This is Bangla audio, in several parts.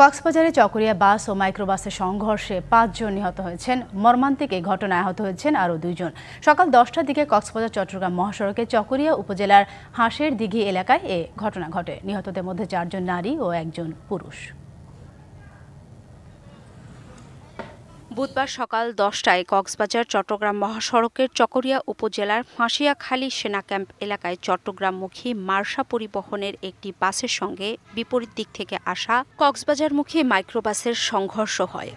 কক্সবাজারে চকরিয়া বাস ও মাইক্রোবাসের সংঘর্ষে ৫ জন নিহত হয়েছেন। মর্মান্তিক এই ঘটনায় আহত হয়েছেন আরও ২ জন। সকাল ১০টার দিকে কক্সবাজার চট্টগ্রাম মহাসড়কে চকরিয়া উপজেলার হাঁসের দিঘি এলাকায় এ ঘটনা ঘটে। নিহতদের মধ্যে ৪ জন নারী ও ১ জন পুরুষ। বুধবার সকাল ১০টায় কক্সবাজার চট্টগ্রাম মহাসড়কের চকরিয়া উপজেলার ফাঁসিয়াখালী সেনা ক্যাম্প এলাকায় চট্টগ্রামমুখী মার্শা পরিবহনের একটি বাসের সঙ্গে বিপরীত দিক থেকে আসা কক্সবাজারমুখী মাইক্রোবাসের সংঘর্ষ হয়।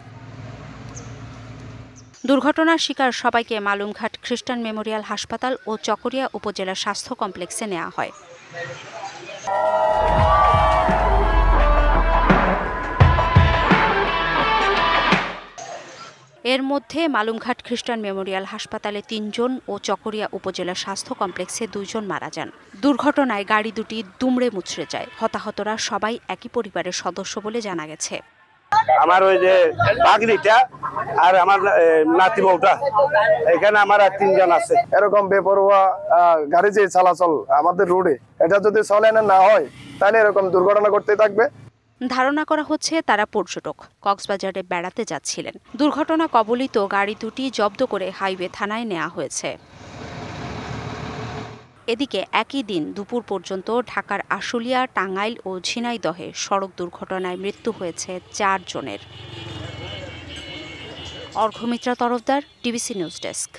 দুর্ঘটনার শিকার সবাইকে মালুমঘাট খ্রিস্টান মেমোরিয়াল হাসপাতাল ও চকরিয়া উপজেলা স্বাস্থ্য কমপ্লেক্সে নেওয়া হয়। এর মধ্যে মালুমঘাট খ্রিস্টান মেমোরিয়াল হাসপাতালে ৩ জন ও চকরিয়া উপজেলা স্বাস্থ্য কমপ্লেক্সে ২ জন মারা যান। দুর্ঘটনায় গাড়ি দুটি দুমড়ে মুচড়ে যায়। হতাহতরা সবাই একই পরিবারের সদস্য বলে জানা গেছে। আমার ওই যে বাগনিটা আর আমার নাতি বউটা, এখানে আমার ৩ জন আছে। এরকম বেপরোয়া গাড়ি যে চলাচল আমাদের রোডে, এটা যদি চলে না হয় তাহলে এরকম দুর্ঘটনা করতে থাকবে। ধারণা করা হচ্ছে তারা পর্যটক কক্সবাজারে বেড়াতে যাচ্ছিলেন। দুর্ঘটনা কবলিত গাড়ি দুটি জব্দ করে হাইওয়ে থানায় নেওয়া হয়েছে। এদিকে একই দিন দুপুর পর্যন্ত ঢাকার আশুলিয়া, টাঙ্গাইল ও ঝিনাইদহে সড়ক দুর্ঘটনায় মৃত্যু হয়েছে ৪ জনের। অর্ঘ্যমিত্রা তরফদার, ডিবিসি নিউজ ডেস্ক।